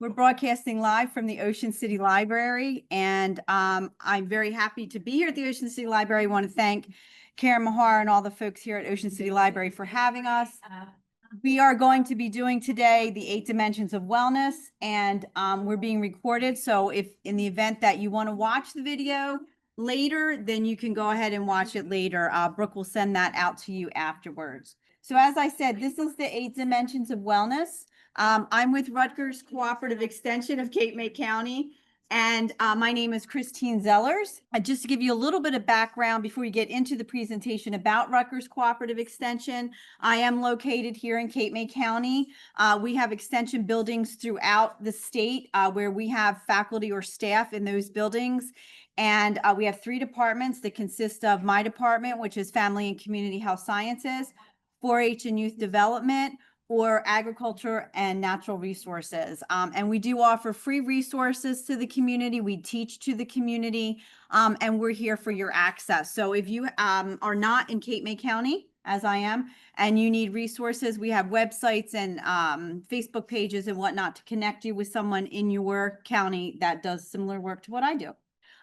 We're broadcasting live from the Ocean City Library, and I'm very happy to be here at the Ocean City Library. I want to thank Karen Mahar and all the folks here at Ocean City Library for having us. We are going to be doing today the 8 dimensions of wellness, and we're being recorded. So if in the event that you want to watch the video later, then you can go ahead and watch it later. Brooke will send that out to you afterwards. So as I said, this is the 8 dimensions of wellness. I'm with Rutgers Cooperative Extension of Cape May County, and my name is Christine Zellers. Just to give you a little bit of background before we get into the presentation about Rutgers Cooperative Extension, I am located here in Cape May County. We have extension buildings throughout the state where we have faculty or staff in those buildings. And we have 3 departments that consist of my department, which is Family and Community Health Sciences, 4-H and Youth Development, or Agriculture and Natural Resources. And we do offer free resources to the community. We teach to the community, and we're here for your access. So if you are not in Cape May County, as I am, and you need resources, we have websites and Facebook pages and whatnot to connect you with someone in your county that does similar work to what I do.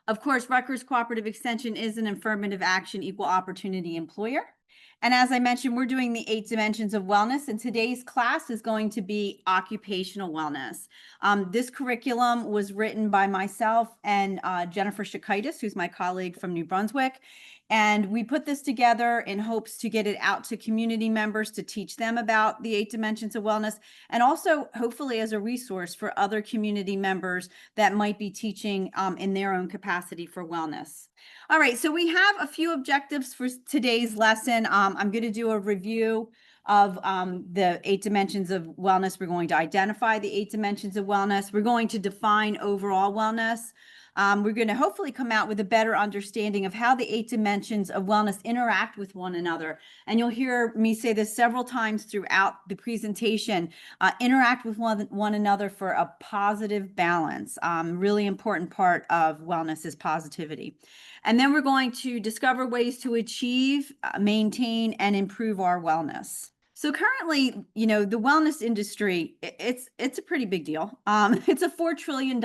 Of course, Rutgers Cooperative Extension is an affirmative action, equal opportunity employer. And as I mentioned, we're doing the 8 dimensions of wellness, and today's class is going to be occupational wellness. This curriculum was written by myself and Jennifer Shakaitis, who's my colleague from New Brunswick. And we put this together in hopes to get it out to community members to teach them about the 8 dimensions of wellness, and also hopefully as a resource for other community members that might be teaching in their own capacity for wellness. All right, so we have a few objectives for today's lesson. I'm going to do a review of the 8 dimensions of wellness. We're going to identify the 8 dimensions of wellness. We're going to define overall wellness. We're going to hopefully come out with a better understanding of how the 8 dimensions of wellness interact with one another. And you'll hear me say this several times throughout the presentation, interact with one another for a positive balance. Really important part of wellness is positivity. And then we're going to discover ways to achieve, maintain, and improve our wellness. So currently, the wellness industry, it's a pretty big deal. It's a $4 trillion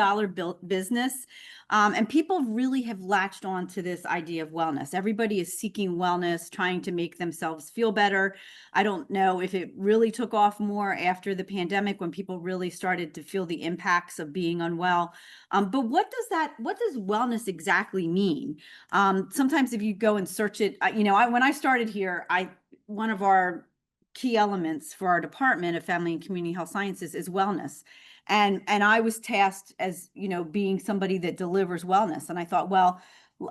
business. And people really have latched on to this idea of wellness. Everybody is seeking wellness, trying to make themselves feel better. I don't know if it really took off more after the pandemic when people really started to feel the impacts of being unwell. But what does wellness exactly mean? Sometimes if you go and search it, when I started here, one of our key elements for our Department of Family and Community Health Sciences is wellness. And I was tasked as, being somebody that delivers wellness. And I thought, well,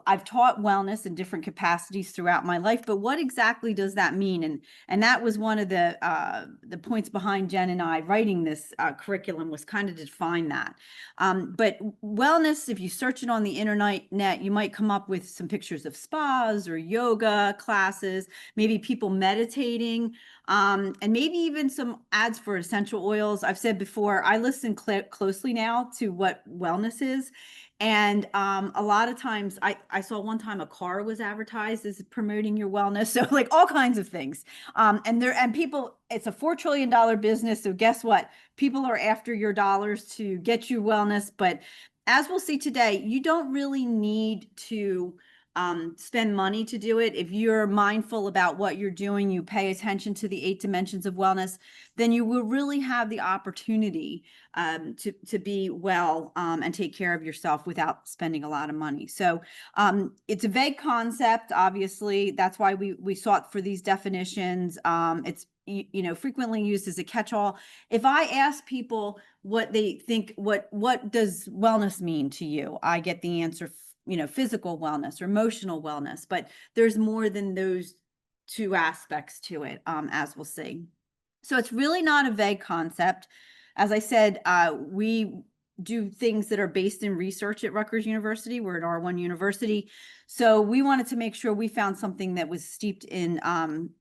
I've taught wellness in different capacities throughout my life, but what exactly does that mean? And that was one of the points behind Jen and I writing this curriculum, was kind of to define that. But wellness, if you search it on the internet, you might come up with some pictures of spas or yoga classes, maybe people meditating, and maybe even some ads for essential oils. I've said before, I listen closely now to what wellness is. And a lot of times I saw one time a car was advertised as promoting your wellness. So like all kinds of things. And people, it's a $4 trillion business. So guess what? People are after your dollars to get you wellness. But as we'll see today, you don't really need to spend money to do it. If you're mindful about what you're doing, you pay attention to the 8 dimensions of wellness, then you will really have the opportunity to be well and take care of yourself without spending a lot of money. So it's a vague concept, obviously. That's why we sought for these definitions. It's frequently used as a catch-all. If I ask people what they think, what does wellness mean to you, I get the answer, physical wellness or emotional wellness, but there's more than those 2 aspects to it, as we'll see. So it's really not a vague concept. As I said, we do things that are based in research at Rutgers University. We're an R1 university. So we wanted to make sure we found something that was steeped in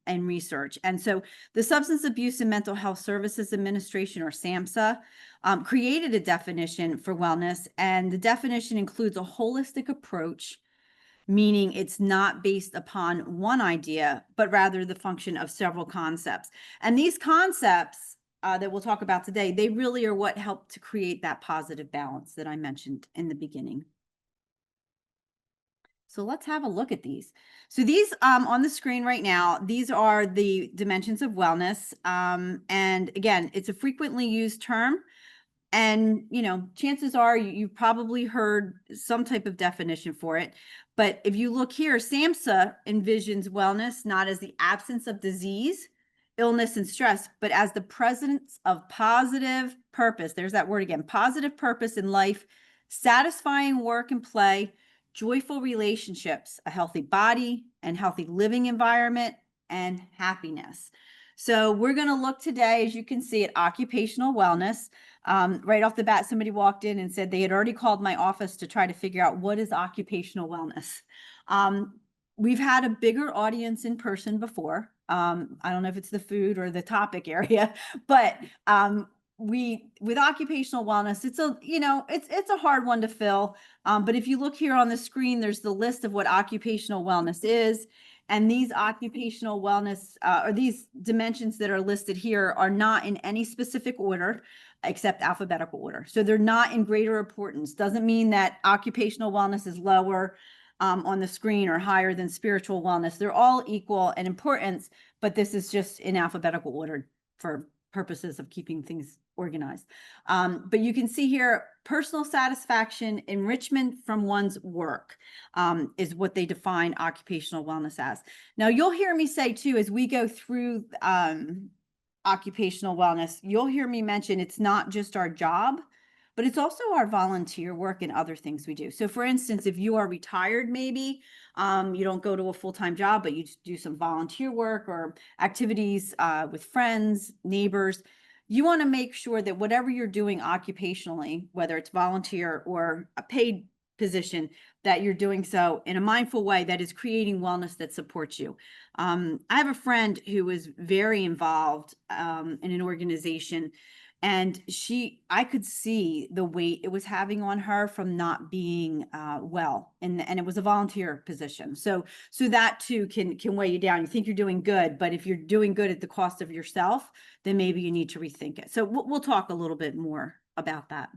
research. And so the Substance Abuse and Mental Health Services Administration, or SAMHSA, created a definition for wellness. And the definition includes a holistic approach, meaning it's not based upon one idea, but rather the function of several concepts. And these concepts that we'll talk about today, they really are what help to create that positive balance that I mentioned in the beginning. So let's have a look at these. So these on the screen right now, these are the dimensions of wellness. And again, it's a frequently used term. And, chances are you've probably heard some type of definition for it. But if you look here, SAMHSA envisions wellness not as the absence of disease, illness, and stress, but as the presence of positive purpose. There's that word again, positive purpose in life, satisfying work and play, joyful relationships, a healthy body and healthy living environment, and happiness. So we're going to look today, as you can see, at occupational wellness. Right off the bat, somebody walked in and said they had already called my office to try to figure out what is occupational wellness. We've had a bigger audience in person before. I don't know if it's the food or the topic area, but with occupational wellness, it's a hard one to fill. But if you look here on the screen, there's the list of what occupational wellness is. And these occupational wellness or these dimensions that are listed here are not in any specific order except alphabetical order. So they're not in greater importance. Doesn't mean that occupational wellness is lower on the screen or higher than spiritual wellness. They're all equal in importance, but this is just in alphabetical order for purposes of keeping things organized. But you can see here, personal satisfaction, enrichment from one's work is what they define occupational wellness as. Now, you'll hear me say too, as we go through occupational wellness, you'll hear me mention it's not just our job, but it's also our volunteer work and other things we do. So for instance, if you are retired, maybe you don't go to a full-time job, but you do some volunteer work or activities with friends, neighbors, you want to make sure that whatever you're doing occupationally, whether it's volunteer or a paid position, that you're doing so in a mindful way that is creating wellness that supports you. I have a friend who was very involved in an organization, and I could see the weight it was having on her from not being well, and it was a volunteer position. So that too can weigh you down. You think you're doing good, but if you're doing good at the cost of yourself, then maybe you need to rethink it. So we'll talk a little bit more about that.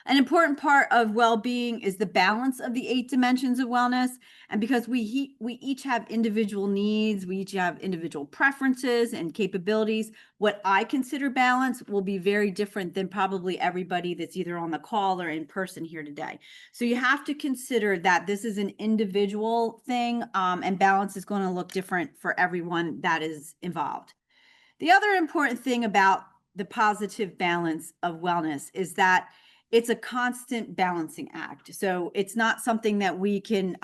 An important part of well-being is the balance of the 8 dimensions of wellness. And because we each have individual needs, we each have individual preferences and capabilities, what I consider balance will be very different than probably everybody that's either on the call or in person here today. So you have to consider that this is an individual thing, and balance is going to look different for everyone that is involved. The other important thing about the positive balance of wellness is that it's a constant balancing act. So it's not something that we can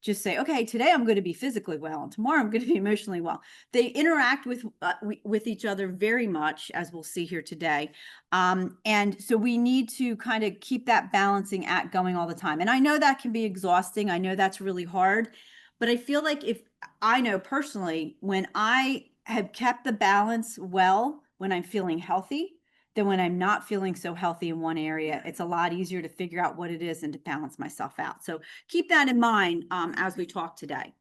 just say, okay, today I'm going to be physically well, and tomorrow I'm going to be emotionally well. They interact with each other very much, as we'll see here today. And so we need to kind of keep that balancing act going all the time. And I know that can be exhausting. I know that's really hard. But I feel like I know personally, when I have kept the balance well, when I'm feeling healthy, then when I'm not feeling so healthy in one area, it's a lot easier to figure out what it is and to balance myself out. So keep that in mind as we talk today.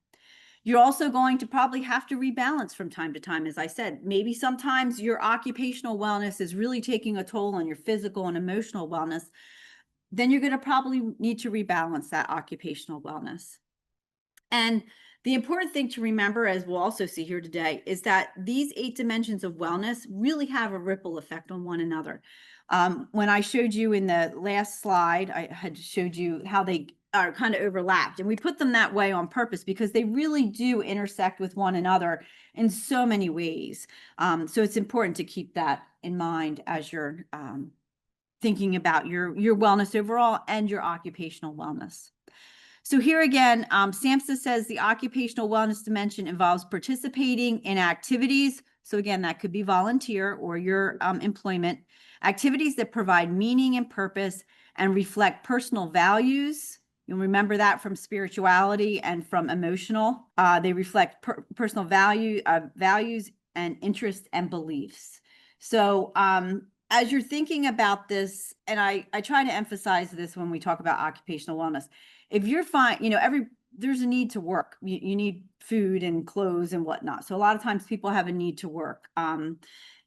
You're also going to probably have to rebalance from time to time. As I said, maybe sometimes your occupational wellness is really taking a toll on your physical and emotional wellness. Then you're going to probably need to rebalance that occupational wellness. And the important thing to remember, as we'll also see here today, is that these 8 dimensions of wellness really have a ripple effect on one another. When I showed you in the last slide, I had showed you how they are kind of overlapped, and we put them that way on purpose because they really do intersect with one another in so many ways. So it's important to keep that in mind as you're thinking about your wellness overall and your occupational wellness. So here again, SAMHSA says the occupational wellness dimension involves participating in activities. So again, that could be volunteer or your employment, activities that provide meaning and purpose and reflect personal values. You'll remember that from spirituality and from emotional. They reflect personal values and interests and beliefs. So as you're thinking about this, and I try to emphasize this when we talk about occupational wellness, if you're fine, there's a need to work. You need food and clothes and whatnot. So a lot of times people have a need to work.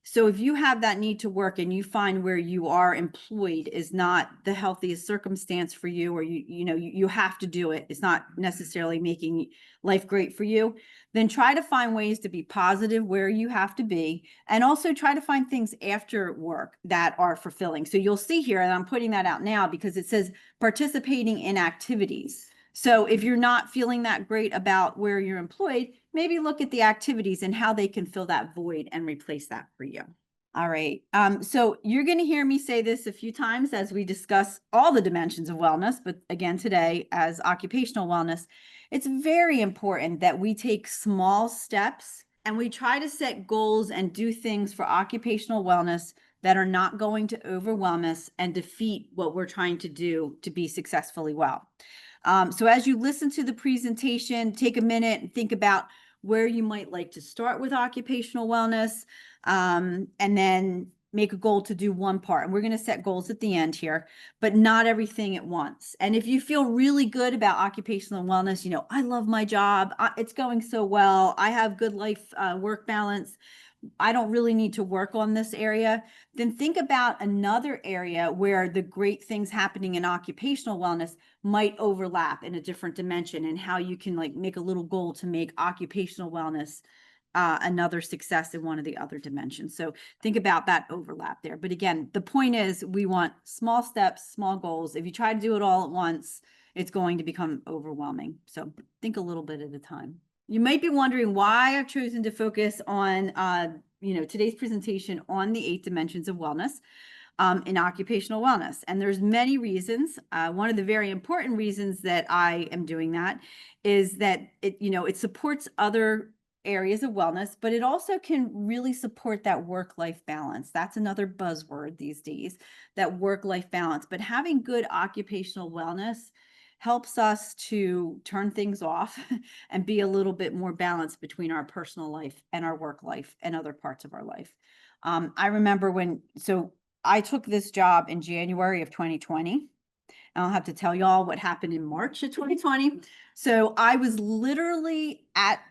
So if you have that need to work and you find where you are employed is not the healthiest circumstance for you, or you have to do it, it's not necessarily making life great for you, then try to find ways to be positive where you have to be, and also try to find things after work that are fulfilling. So you'll see here, and I'm putting that out now because it says participating in activities. So if you're not feeling that great about where you're employed, maybe look at the activities and how they can fill that void and replace that for you. All right. So you're going to hear me say this a few times as we discuss all the dimensions of wellness, but again, today as occupational wellness, it's very important that we take small steps and we try to set goals and do things for occupational wellness that are not going to overwhelm us and defeat what we're trying to do to be successfully well. So as you listen to the presentation, take a minute and think about where you might like to start with occupational wellness, and then make a goal to do one part. And we're going to set goals at the end here, but not everything at once. And if you feel really good about occupational wellness, I love my job, it's going so well, I have good life, work balance, I don't really need to work on this area, then think about another area where the great things happening in occupational wellness might overlap in a different dimension, and how you can make a little goal to make occupational wellness another success in one of the other dimensions. So think about that overlap there. But again, the point is we want small steps, small goals. If you try to do it all at once, it's going to become overwhelming. So think a little bit at a time. You might be wondering why I've chosen to focus on, today's presentation on the 8 dimensions of wellness in occupational wellness. And there's many reasons. One of the very important reasons that I am doing that is that it supports other areas of wellness, but it also can really support that work-life balance. That's another buzzword these days, that work-life balance. But having good occupational wellness helps us to turn things off and be a little bit more balanced between our personal life and our work life and other parts of our life. I remember so I took this job in January of 2020. I'll have to tell y'all what happened in March of 2020. So I was literally at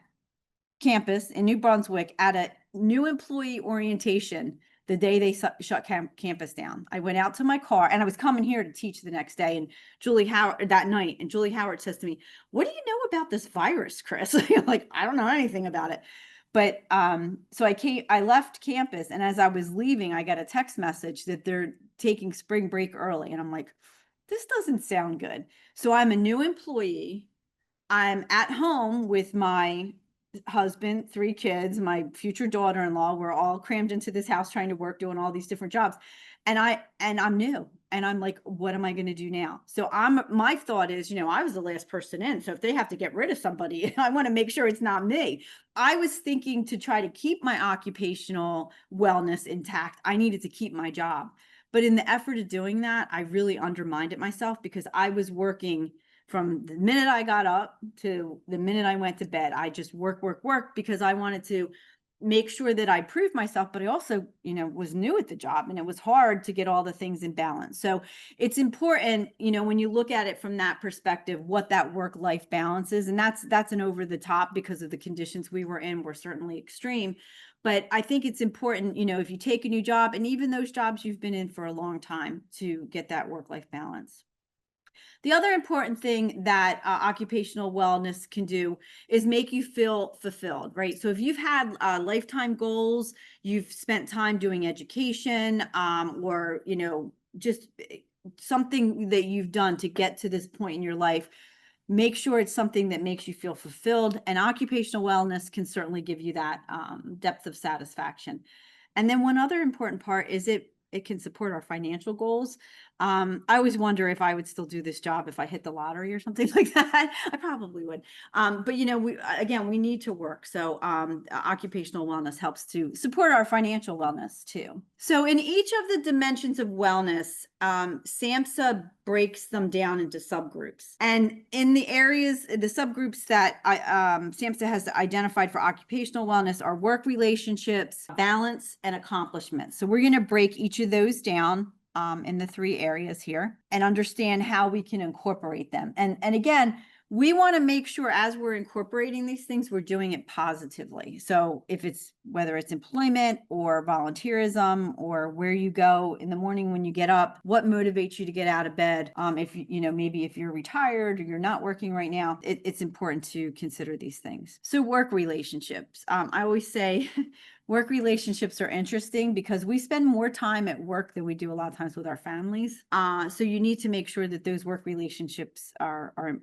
campus in New Brunswick at a new employee orientation the day they shut campus down. I went out to my car, and I was coming here to teach the next day, and Julie Howard that night, and Julie Howard says to me, "What do you know about this virus, Chris?" I'm like, "I don't know anything about it." But so I left campus, and as I was leaving, I got a text message that they're taking spring break early, and I'm like, this doesn't sound good. So I'm a new employee. I'm at home with my husband, 3 kids, my future daughter-in-law. We're all crammed into this house trying to work, doing all these different jobs. And I'm new, and I'm like, what am I going to do now? So my thought is, I was the last person in. So if they have to get rid of somebody, I want to make sure it's not me. I was thinking to try to keep my occupational wellness intact. I needed to keep my job. But in the effort of doing that, I really undermined it myself, because I was working from the minute I got up to the minute I went to bed. I just work, because I wanted to make sure that I proved myself, but I also, was new at the job, and it was hard to get all the things in balance. So it's important, when you look at it from that perspective, what that work-life balance is. And that's an over the top, because of the conditions we were in were certainly extreme. But I think it's important, if you take a new job, and even those jobs you've been in for a long time, to get that work-life balance. The other important thing that occupational wellness can do is make you feel fulfilled, right? So if you've had lifetime goals, you've spent time doing education, or, just something that you've done to get to this point in your life, make sure it's something that makes you feel fulfilled. And occupational wellness can certainly give you that depth of satisfaction. And then one other important part is it can support our financial goals. I always wonder if I would still do this job if I hit the lottery or something like that. I probably would. But we need to work. So occupational wellness helps to support our financial wellness too. So in each of the dimensions of wellness, SAMHSA breaks them down into subgroups. And in the subgroups that SAMHSA has identified for occupational wellness are work relationships, balance, and accomplishment. So we're going to break each of those down in the 3 areas here and understand how we can incorporate them. And again, we want to make sure as we're incorporating these things, we're doing it positively. So if it's, whether it's employment or volunteerism or where you go in the morning when you get up, what motivates you to get out of bed? If you know, maybe if you're retired or you're not working right now, it's important to consider these things. So work relationships. I always say work relationships are interesting because we spend more time at work than we do a lot of times with our families. So you need to make sure that those work relationships are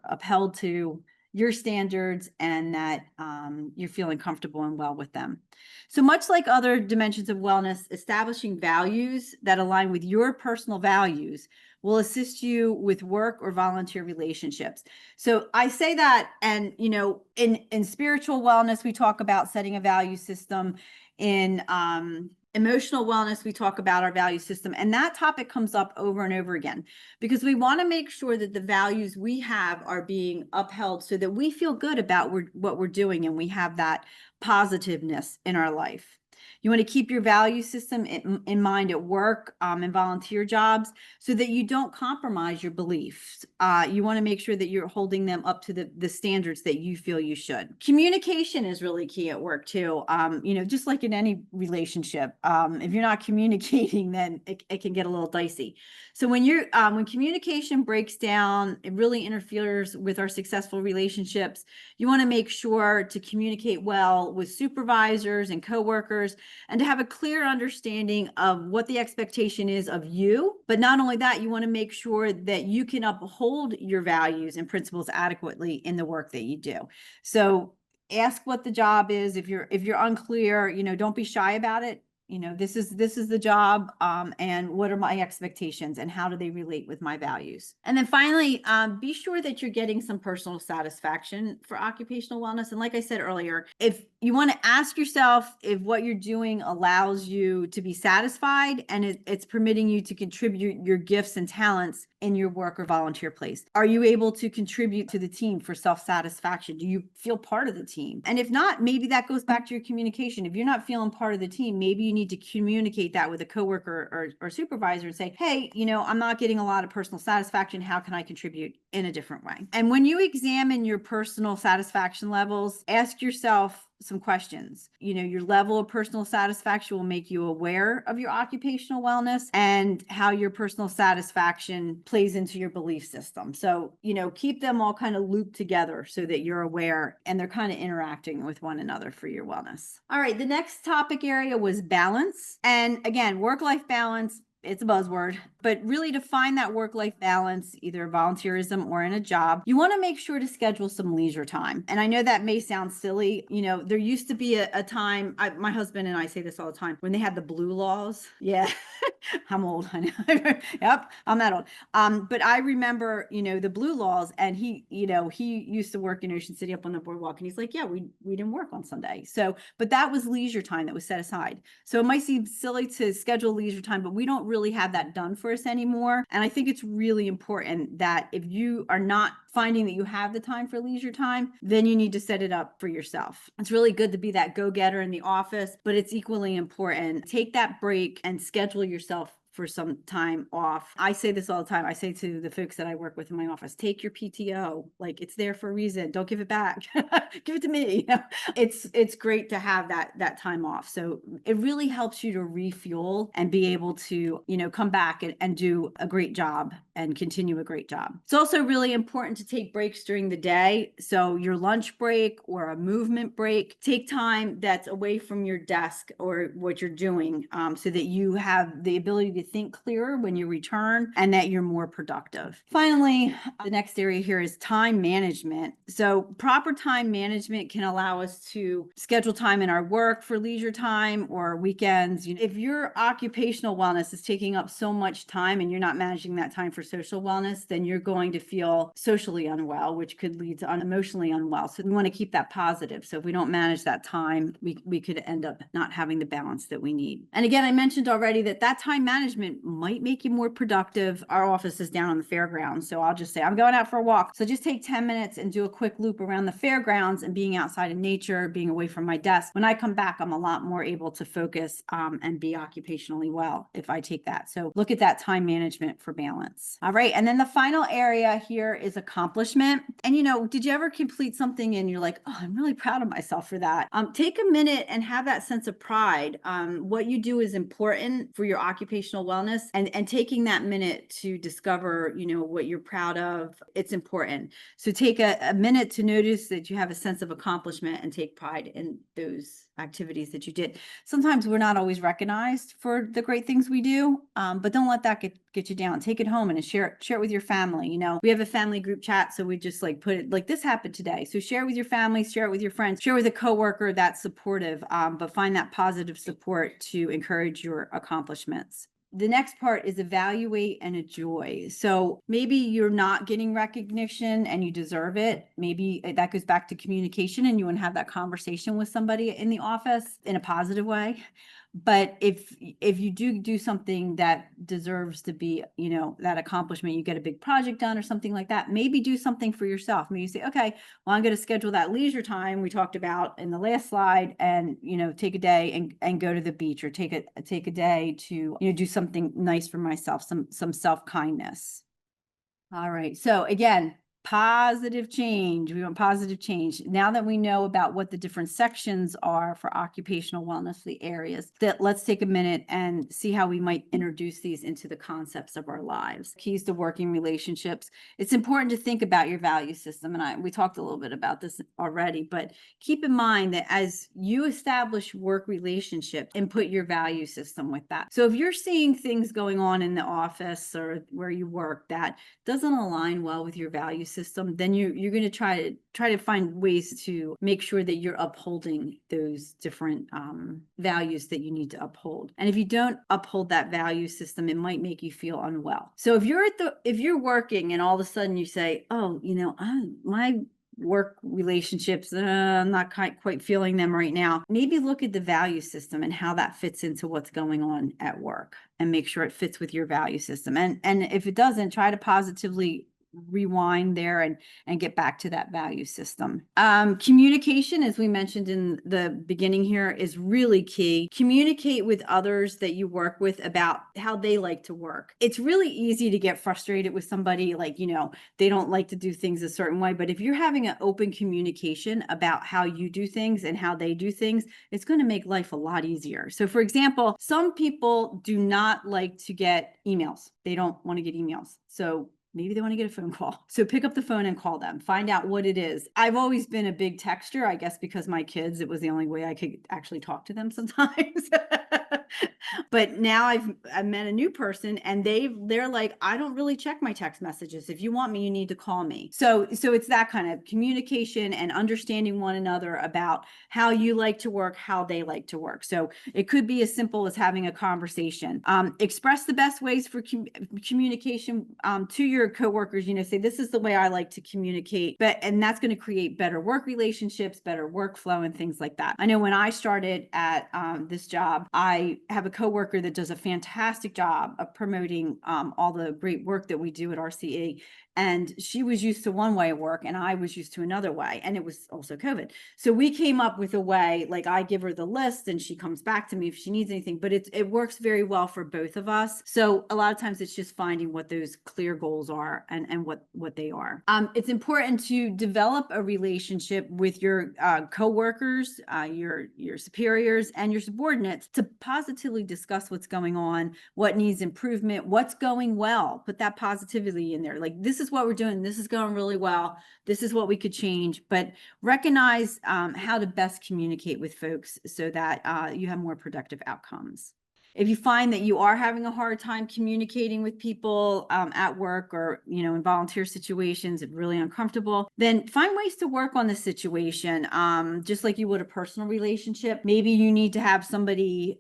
upheld to your standards and that you're feeling comfortable and well with them. So much like other dimensions of wellness, establishing values that align with your personal values will assist you with work or volunteer relationships. So I say that, and you know, in spiritual wellness, we talk about setting a value system. In emotional wellness, we talk about our value system, and that topic comes up over and over again because we want to make sure that the values we have are being upheld so that we feel good about what we're doing and we have that positiveness in our life. You want to keep your value system in mind at work and volunteer jobs so that you don't compromise your beliefs. You want to make sure that you're holding them up to the standards that you feel you should. Communication is really key at work too. You know, just like in any relationship, if you're not communicating, then it can get a little dicey. So when communication breaks down, it really interferes with our successful relationships. You want to make sure to communicate well with supervisors and coworkers, and to have a clear understanding of what the expectation is of you. But not only that, you want to make sure that you can uphold your values and principles adequately in the work that you do. So ask what the job is. If you're unclear, you know, don't be shy about it. You know, this is the job, and what are my expectations and how do they relate with my values? And then finally, be sure that you're getting some personal satisfaction for occupational wellness. And like I said earlier, if you want to ask yourself if what you're doing allows you to be satisfied and it's permitting you to contribute your gifts and talents in your work or volunteer place. Are you able to contribute to the team for self-satisfaction? Do you feel part of the team? And if not, maybe that goes back to your communication. If you're not feeling part of the team, maybe you need to communicate that with a coworker or supervisor and say, hey, you know, I'm not getting a lot of personal satisfaction. How can I contribute in a different way? And when you examine your personal satisfaction levels, ask yourself some questions. You know, your level of personal satisfaction will make you aware of your occupational wellness and how your personal satisfaction plays into your belief system. So, you know, keep them all kind of looped together so that you're aware and they're kind of interacting with one another for your wellness. All right, the next topic area was balance. And again, work-life balance, it's a buzzword, but really to find that work-life balance, either volunteerism or in a job, you want to make sure to schedule some leisure time. And I know that may sound silly. You know, there used to be a time, my husband and I say this all the time, when they had the blue laws. Yeah, I'm old, I know. Yep, I'm that old. But I remember, you know, the blue laws, and he used to work in Ocean City up on the boardwalk, and he's like, yeah, we didn't work on Sunday. So, but that was leisure time that was set aside. So it might seem silly to schedule leisure time, but we don't really have that done for us anymore. And I think it's really important that if you are not finding that you have the time for leisure time, then you need to set it up for yourself. It's really good to be that go-getter in the office, but it's equally important. Take that break and schedule yourself for some time off. I say this all the time. I say to the folks that I work with in my office, take your PTO. Like, it's there for a reason. Don't give it back. Give it to me. You know? It's great to have that time off. So it really helps you to refuel and be able to, you know, come back and do a great job and continue a great job. It's also really important to take breaks during the day. So your lunch break or a movement break, take time that's away from your desk or what you're doing, so that you have the ability to think clearer when you return and that you're more productive. Finally, the next area here is time management. So proper time management can allow us to schedule time in our work for leisure time or weekends. If your occupational wellness is taking up so much time and you're not managing that time for social wellness, then you're going to feel socially unwell, which could lead to emotionally unwell. So we want to keep that positive. So if we don't manage that time, we could end up not having the balance that we need. And again, I mentioned already that time management management might make you more productive. Our office is down on the fairgrounds, so I'll just say, I'm going out for a walk. So just take 10 minutes and do a quick loop around the fairgrounds, and being outside in nature, being away from my desk. When I come back, I'm a lot more able to focus and be occupationally well if I take that. So look at that time management for balance. All right. And then the final area here is accomplishment. And, did you ever complete something and you're like, oh, I'm really proud of myself for that? Take a minute and have that sense of pride. What you do is important for your occupational wellness, and taking that minute to discover, what you're proud of, it's important. So take a minute to notice that you have a sense of accomplishment and take pride in those activities that you did. Sometimes we're not always recognized for the great things we do, but don't let that get you down. Take it home and share it with your family. We have a family group chat, so we just put it like, this happened today. So share it with your family, share it with your friends, share with a coworker that's supportive, but find that positive support to encourage your accomplishments. The next part is evaluate and enjoy. So maybe you're not getting recognition and you deserve it. Maybe that goes back to communication, and you want to have that conversation with somebody in the office in a positive way. But if you do something that deserves to be, that accomplishment, you get a big project done or something like that, maybe do something for yourself. Maybe you say, okay, well, I'm going to schedule that leisure time we talked about in the last slide, and, take a day and go to the beach, or take a day to, do something nice for myself, some self-kindness. All right. So again, positive change. We want positive change. Now that we know about what the different sections are for occupational wellness, the areas, let's take a minute and see how we might introduce these into the concepts of our lives. Keys to working relationships. It's important to think about your value system. And we talked a little bit about this already, but keep in mind that as you establish work relationships, input your value system with that. So if you're seeing things going on in the office or where you work that doesn't align well with your value system, then you're going to try to find ways to make sure that you're upholding those different values that you need to uphold. And if you don't uphold that value system, it might make you feel unwell. So if you're working and all of a sudden you say, oh, my work relationships, I'm not quite feeling them right now. Maybe look at the value system and how that fits into what's going on at work, and make sure it fits with your value system. And if it doesn't, try to positively rewind there and get back to that value system. Communication, as we mentioned in the beginning here, is really key. Communicate with others that you work with about how they like to work. It's really easy to get frustrated with somebody, they don't like to do things a certain way. But if you're having an open communication about how you do things and how they do things, it's going to make life a lot easier. So for example, some people do not like to get emails. They don't want to get emails. So maybe they want to get a phone call. So pick up the phone and call them. Find out what it is. I've always been a big texter, I guess, because my kids, it was the only way I could actually talk to them sometimes. But now I've met a new person, and they're like, I don't really check my text messages. If you want me, you need to call me. So it's that kind of communication and understanding one another about how you like to work, how they like to work. So it could be as simple as having a conversation. Express the best ways for communication to your coworkers. Say, this is the way I like to communicate, and that's going to create better work relationships, better workflow, and things like that. I know when I started at this job, I have a coworker that does a fantastic job of promoting all the great work that we do at RCE. And she was used to one way of work, and I was used to another way. And it was also COVID. So we came up with a way, like I give her the list and she comes back to me if she needs anything, but it works very well for both of us. So a lot of times it's just finding what those clear goals are and what they are. It's important to develop a relationship with your coworkers, your superiors, and your subordinates to positively discuss what's going on, what needs improvement, what's going well. Put that positivity in there. Like, this is what we're doing. This is going really well. This is what we could change. But recognize how to best communicate with folks so that you have more productive outcomes. If you find that you are having a hard time communicating with people at work or, in volunteer situations, it's really uncomfortable, then find ways to work on the situation, just like you would a personal relationship. Maybe you need to have somebody,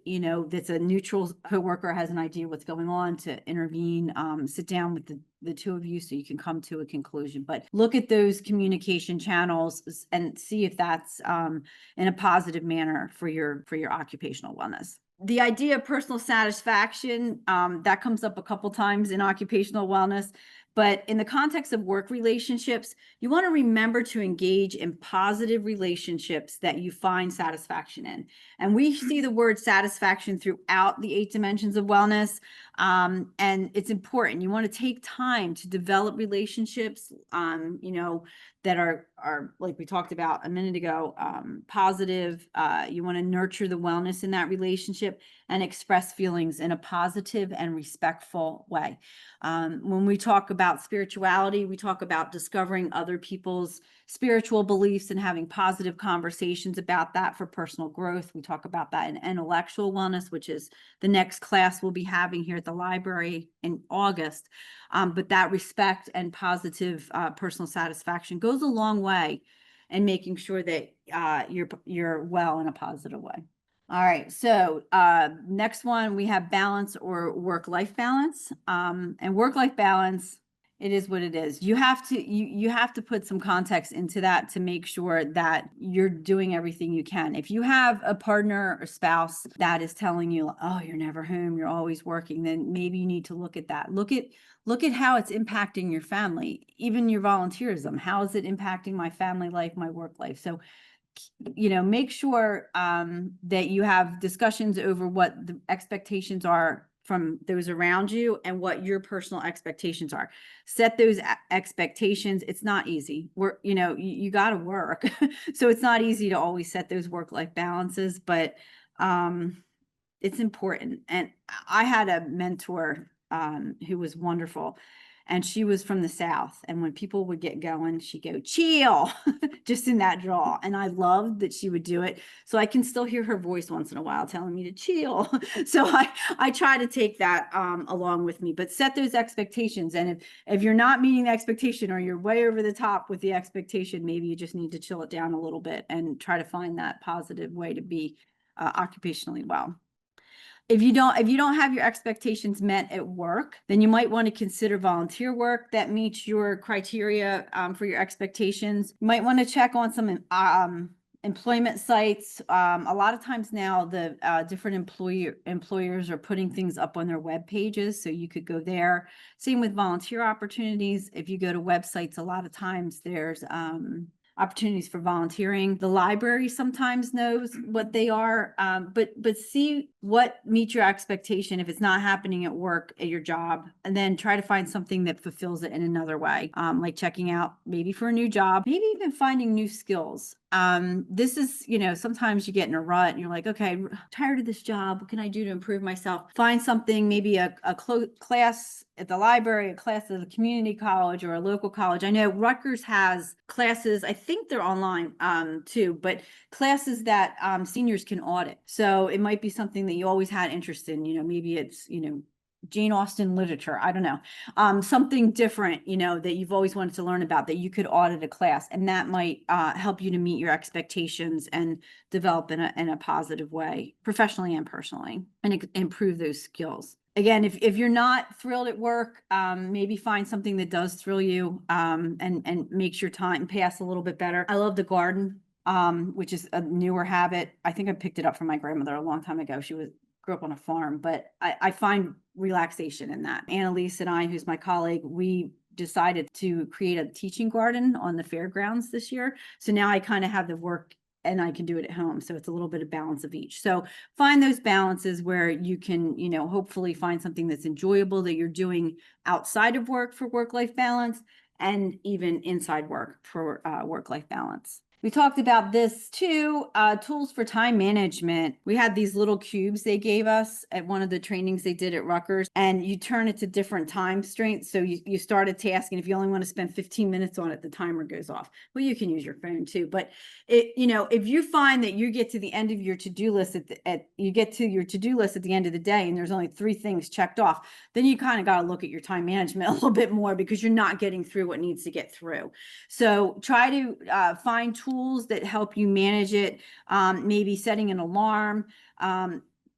that's a neutral coworker, has an idea what's going on, to intervene, sit down with the two of you so you can come to a conclusion. But look at those communication channels and see if that's in a positive manner for your occupational wellness. the idea of personal satisfaction, that comes up a couple times in occupational wellness. But in the context of work relationships, you want to remember to engage in positive relationships that you find satisfaction in. And we see the word satisfaction throughout the 8 dimensions of wellness. And it's important. You want to take time to develop relationships, that are like we talked about a minute ago, positive. You want to nurture the wellness in that relationship and express feelings in a positive and respectful way. When we talk about spirituality, we talk about discovering other people's spiritual beliefs and having positive conversations about that for personal growth. We talk about that in intellectual wellness, which is the next class we'll be having here at the library in August. But that respect and positive personal satisfaction goes a long way in making sure that you're well in a positive way. All right, so next one, we have balance or work-life balance. And work-life balance, it is what it is. You have to put some context into that to make sure that you're doing everything you can. If you have a partner or spouse that is telling you, oh, you're never home, you're always working, then maybe you need to look at that. Look at how it's impacting your family, even your volunteerism. How is it impacting my family life, my work life? So make sure that you have discussions over what the expectations are from those around you and what your personal expectations are. Set those expectations. It's not easy. You got to work. So it's not easy to always set those work-life balances, but it's important. And I had a mentor who was wonderful. And she was from the South. And when people would get going, she'd go, chill, just in that drawl. And I loved that she would do it. So I can still hear her voice once in a while telling me to chill. So I try to take that along with me, but set those expectations. And if you're not meeting the expectation or you're way over the top with the expectation, maybe you just need to chill it down a little bit and try to find that positive way to be occupationally well. If you don't have your expectations met at work, then you might want to consider volunteer work that meets your criteria for your expectations. You might want to check on some employment sites. A lot of times now, the different employers are putting things up on their web pages, so you could go there. Same with volunteer opportunities. If you go to websites, a lot of times there's opportunities for volunteering. The library sometimes knows what they are, but see what meets your expectation if it's not happening at work, at your job, and then try to find something that fulfills it in another way, like checking out maybe for a new job, maybe even finding new skills. This is, sometimes you get in a rut and you're like, okay, I'm tired of this job. What can I do to improve myself? Find something, maybe a class at the library, a class at a community college or a local college. I know Rutgers has classes, I think they're online too, but classes that seniors can audit. So it might be something that you always had interest in, maybe it's, Jane Austen literature. I don't know. Something different, that you've always wanted to learn about that you could audit a class, and that might help you to meet your expectations and develop in a positive way, professionally and personally, and improve those skills. Again, if you're not thrilled at work, maybe find something that does thrill you and makes your time pass a little bit better. I love the garden, which is a newer habit. I think I picked it up from my grandmother a long time ago. She grew up on a farm, but I find relaxation in that. Annalise and I, who's my colleague, we decided to create a teaching garden on the fairgrounds this year. So now I kind of have the work and I can do it at home. So it's a little bit of balance of each. So find those balances where you can, hopefully find something that's enjoyable that you're doing outside of work for work-life balance, and even inside work for work-life balance. We talked about this too, tools for time management. We had these little cubes they gave us at one of the trainings they did at Rutgers, and you turn it to different time constraints. So you start a task, and if you only want to spend 15 minutes on it, the timer goes off. Well, you can use your phone too, but if you find that you get to the end of your to-do list you get to your to-do list at the end of the day, and there's only 3 things checked off, then you kind of got to look at your time management a little bit more, because you're not getting through what needs to get through. So try to find tools that help you manage it, maybe setting an alarm,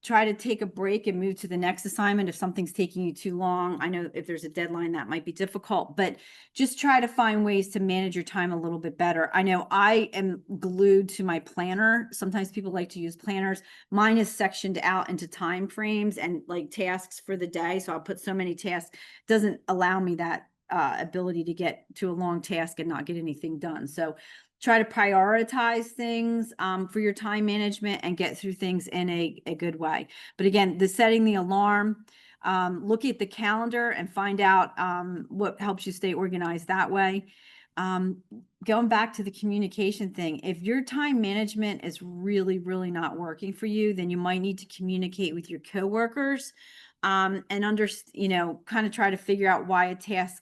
try to take a break and move to the next assignment if something's taking you too long. I know if there's a deadline that might be difficult, but just try to find ways to manage your time a little bit better. I know I am glued to my planner. Sometimes people like to use planners. Mine is sectioned out into time frames and like tasks for the day. So I'll put so many tasks. It doesn't allow me that ability to get to a long task and not get anything done. So try to prioritize things for your time management and get through things in a good way. But again, setting the alarm, look at the calendar and find out what helps you stay organized that way. Going back to the communication thing, if your time management is really, really not working for you, then you might need to communicate with your coworkers and kind of try to figure out why a task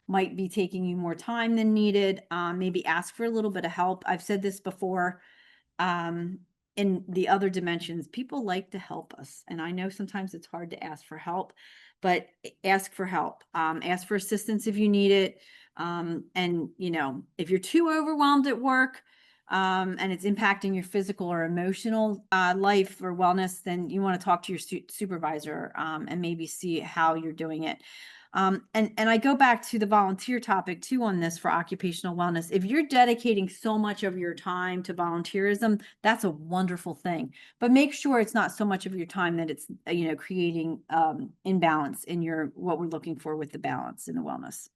might be taking you more time than needed. Maybe ask for a little bit of help. I've said this before. In the other dimensions, people like to help us. And I know sometimes it's hard to ask for help, but ask for help. Ask for assistance if you need it. And if you're too overwhelmed at work, and it's impacting your physical or emotional life or wellness, then you want to talk to your supervisor and maybe see how you're doing it. And I go back to the volunteer topic too on this for occupational wellness. If you're dedicating so much of your time to volunteerism, that's a wonderful thing. But make sure it's not so much of your time that it's creating imbalance in what we're looking for with the balance in the wellness.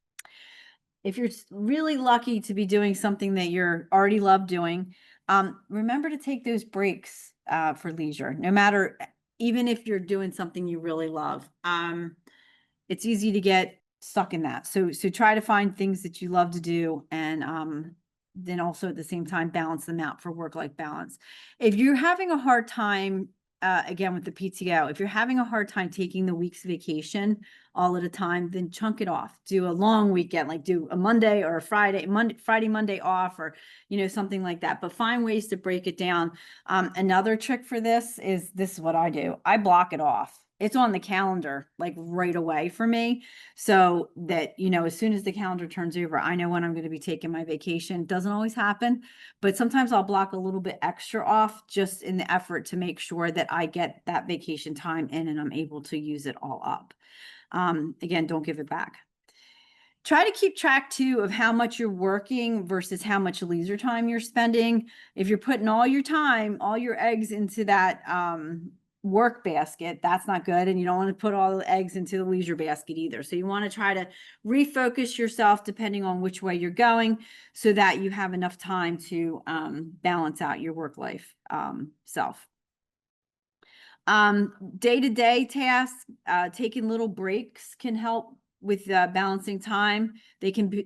If you're really lucky to be doing something that you're already love doing, remember to take those breaks for leisure, no matter, even if you're doing something you really love. It's easy to get stuck in that. So try to find things that you love to do and then also at the same time balance them out for work-life balance. If you're having a hard time, again with the PTO, if you're having a hard time taking the week's vacation all at a time, then chunk it off. Do a long weekend, like do a Monday or a Friday, Monday off, or something like that. But find ways to break it down. Another trick for this is what I do. I block it off. It's on the calendar like right away for me, so that as soon as the calendar turns over, I know when I'm going to be taking my vacation. It doesn't always happen, but sometimes I'll block a little bit extra off just in the effort to make sure that I get that vacation time in and I'm able to use it all up. Again, don't give it back. Try to keep track too of how much you're working versus how much leisure time you're spending. If you're putting all your time, all your eggs into that work basket, that's not good. And you don't want to put all the eggs into the leisure basket either. So you want to try to refocus yourself depending on which way you're going so that you have enough time to balance out your work life self. Day-to-day tasks, taking little breaks can help with balancing time. They can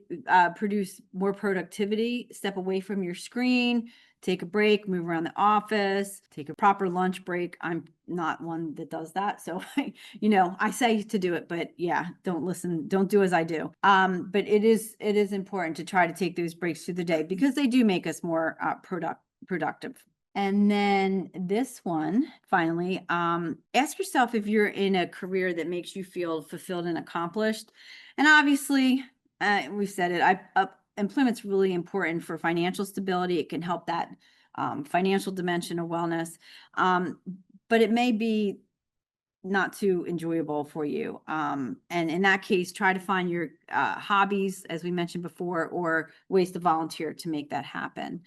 produce more productivity. Step away from your screen, take a break, move around the office, take a proper lunch break. I'm not one that does that. So, I say to do it, but yeah, don't do as I do. But it is important to try to take those breaks through the day because they do make us more productive. And then this one, finally, ask yourself if you're in a career that makes you feel fulfilled and accomplished. And obviously, we've said it, employment's really important for financial stability. It can help that financial dimension of wellness, but it may be not too enjoyable for you. And in that case, try to find your hobbies, as we mentioned before, or ways to volunteer to make that happen.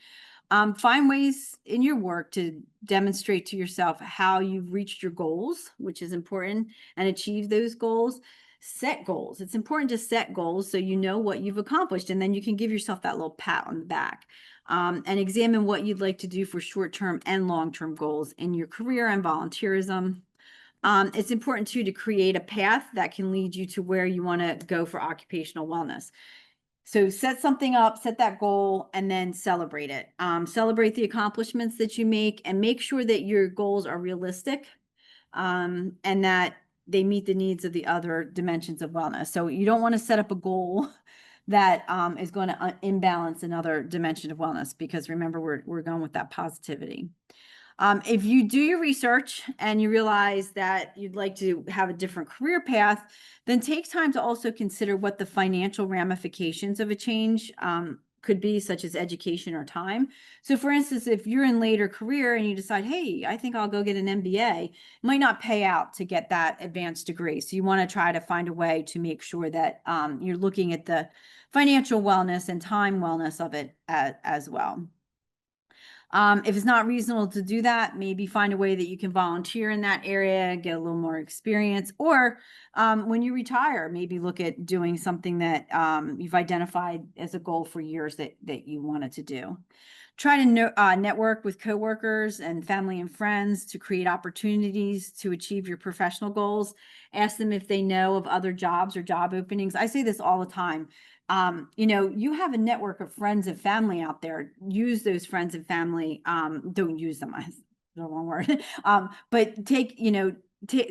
Find ways in your work to demonstrate to yourself how you've reached your goals, which is important, and achieve those goals. Set goals. It's important to set goals so you know what you've accomplished, and then you can give yourself that little pat on the back. And examine what you'd like to do for short-term and long-term goals in your career and volunteerism. It's important too to create a path that can lead you to where you want to go for occupational wellness. So set something up, set that goal, and then celebrate it. Celebrate the accomplishments that you make and make sure that your goals are realistic and that they meet the needs of the other dimensions of wellness. So you don't want to set up a goal that is going to imbalance another dimension of wellness, because remember, we're going with that positivity. If you do your research and you realize that you'd like to have a different career path, then take time to also consider what the financial ramifications of a change could be, such as education or time. So for instance, if you're in later career and you decide, hey, I think I'll go get an MBA, it might not pay out to get that advanced degree. So you want to try to find a way to make sure that you're looking at the financial wellness and time wellness of it as well. If it's not reasonable to do that, maybe find a way that you can volunteer in that area, get a little more experience, or when you retire, maybe look at doing something that you've identified as a goal for years that you wanted to do. Try to network with coworkers and family and friends to create opportunities to achieve your professional goals. Ask them if they know of other jobs or job openings. I say this all the time. You know, you have a network of friends and family out there. Use those friends and family. Don't use them. That's the wrong word. But take, you know,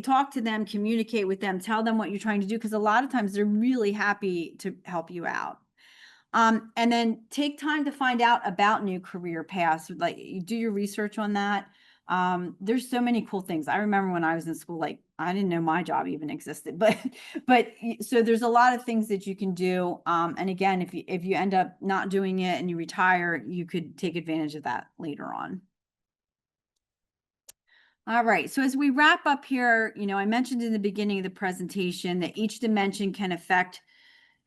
talk to them, communicate with them, tell them what you're trying to do, because a lot of times they're really happy to help you out. And then take time to find out about new career paths. Like, you do your research on that. There's so many cool things. I remember when I was in school, like, I didn't know my job even existed, but so there's a lot of things that you can do. And again, if you end up not doing it and you retire, you could take advantage of that later on. All right. So as we wrap up here, you know, I mentioned in the beginning of the presentation that each dimension can affect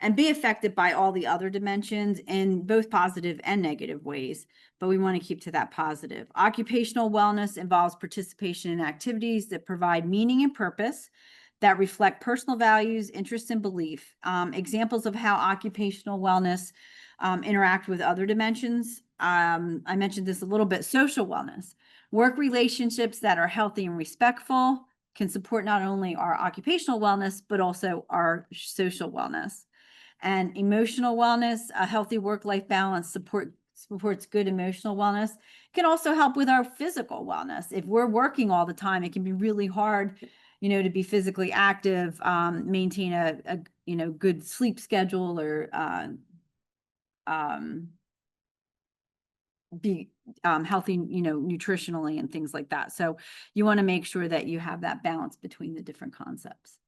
and be affected by all the other dimensions in both positive and negative ways, but we want to keep to that positive. Occupational wellness involves participation in activities that provide meaning and purpose, that reflect personal values, interests, and belief. Examples of how occupational wellness interact with other dimensions. I mentioned this a little bit. Social wellness. Work relationships that are healthy and respectful can support not only our occupational wellness, but also our social wellness. And emotional wellness, a healthy work-life balance supports good emotional wellness. It can also help with our physical wellness. If we're working all the time, it can be really hard, you know, to be physically active, maintain a you know, good sleep schedule, or be healthy, you know, nutritionally and things like that. So you want to make sure that you have that balance between the different concepts.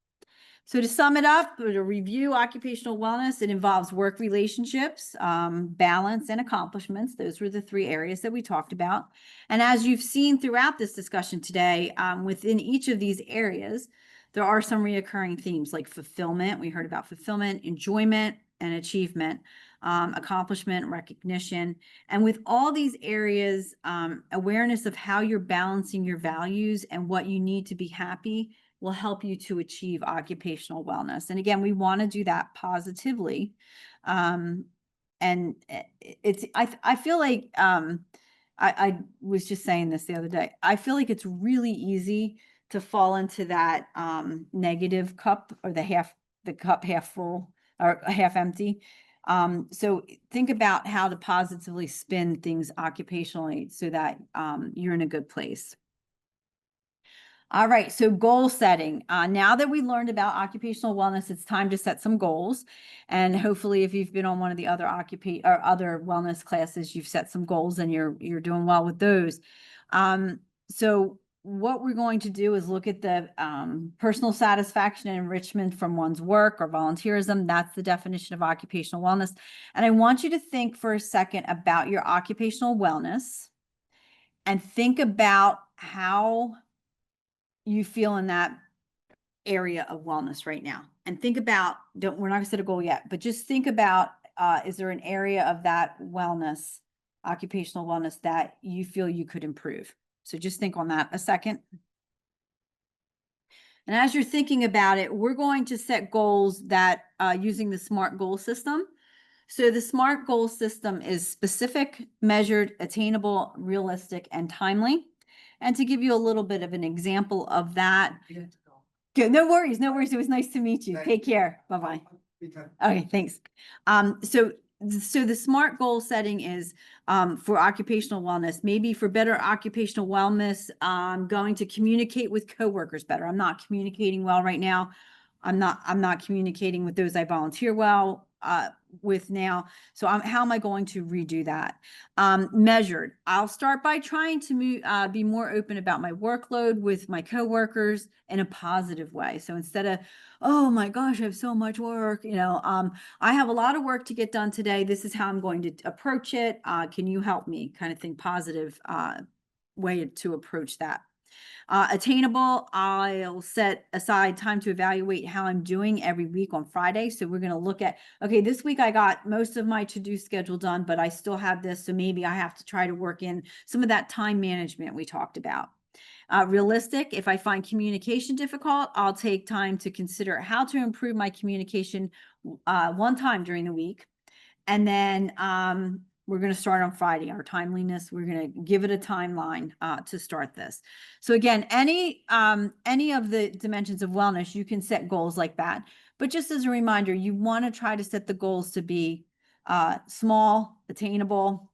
So to sum it up, or to review occupational wellness, it involves work relationships, balance, and accomplishments. Those were the three areas that we talked about. And as you've seen throughout this discussion today, within each of these areas, there are some reoccurring themes like fulfillment. We heard about fulfillment, enjoyment, and achievement, accomplishment, recognition. And with all these areas, awareness of how you're balancing your values and what you need to be happy will help you to achieve occupational wellness. And again, we want to do that positively. And I feel like, I was just saying this the other day, I feel like it's really easy to fall into that negative cup, or the cup half full or half empty. So think about how to positively spin things occupationally so that you're in a good place. All right, so goal setting. Now that we learned about occupational wellness, it's time to set some goals. And hopefully, if you've been on one of the other other wellness classes, you've set some goals and you're doing well with those. So what we're going to do is look at the personal satisfaction and enrichment from one's work or volunteerism. That's the definition of occupational wellness. And I want you to think for a second about your occupational wellness and think about how you feel in that area of wellness right now. And think about, we're not gonna set a goal yet, but just think about, is there an area of that wellness, occupational wellness, that you feel you could improve? So just think on that a second. And as you're thinking about it, we're going to set goals that, using the SMART goal system. So the SMART goal system is specific, measured, attainable, realistic, and timely. And to give you a little bit of an example of that. Good. No worries. No worries. It was nice to meet you. Take care. Bye-bye. Okay, thanks. So the SMART goal setting is for occupational wellness, maybe for better occupational wellness, going to communicate with coworkers better. I'm not communicating well right now. I'm not communicating with those I volunteer well with now. So how am I going to redo that? Measured. I'll start by trying to be more open about my workload with my coworkers in a positive way. So instead of, oh my gosh, I have so much work, I have a lot of work to get done today. This is how I'm going to approach it. Can you help me? Kind of thing, positive way to approach that. Attainable, I'll set aside time to evaluate how I'm doing every week on Friday. So we're going to look at, okay, this week I got most of my to-do schedule done, but I still have this. So maybe I have to try to work in some of that time management we talked about. Realistic, if I find communication difficult, I'll take time to consider how to improve my communication one time during the week. And then we're going to start on Friday, our timeliness. We're going to give it a timeline to start this. So again, any of the dimensions of wellness, you can set goals like that. But just as a reminder, you want to try to set the goals to be small, attainable,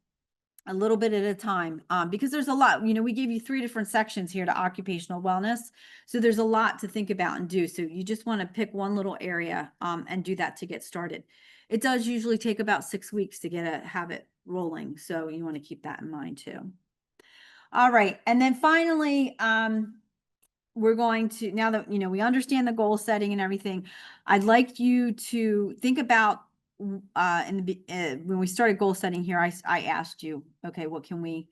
a little bit at a time, because there's a lot, we gave you 3 different sections here to occupational wellness. So there's a lot to think about and do. So you just want to pick one little area and do that to get started. It does usually take about 6 weeks to get a habit rolling. So you want to keep that in mind too. All right. And then finally, we're going to, now that, we understand the goal setting and everything, I'd like you to think about when we started goal setting here, I asked you, okay, what can we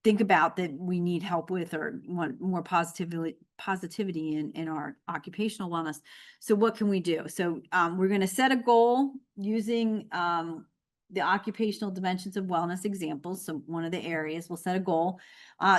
think about that we need help with or want more positivity in our occupational wellness? So what can we do? So we're going to set a goal using the occupational dimensions of wellness examples. So one of the areas, we'll set a goal,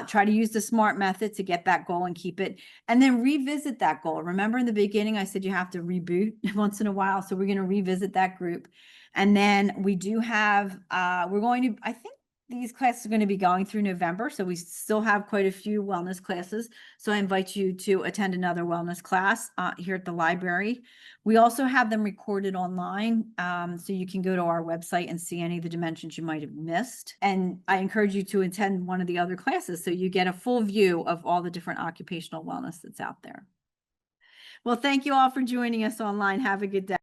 try to use the SMART method to get that goal and keep it, and then revisit that goal. Remember in the beginning, I said you have to reboot once in a while. So we're going to revisit that group. And then we do have, we're going to, I think these classes are going to be going through November. So we still have quite a few wellness classes. So I invite you to attend another wellness class here at the library. We also have them recorded online. So you can go to our website and see any of the dimensions you might have missed. And I encourage you to attend one of the other classes so you get a full view of all the different occupational wellness that's out there. Well, thank you all for joining us online. Have a good day.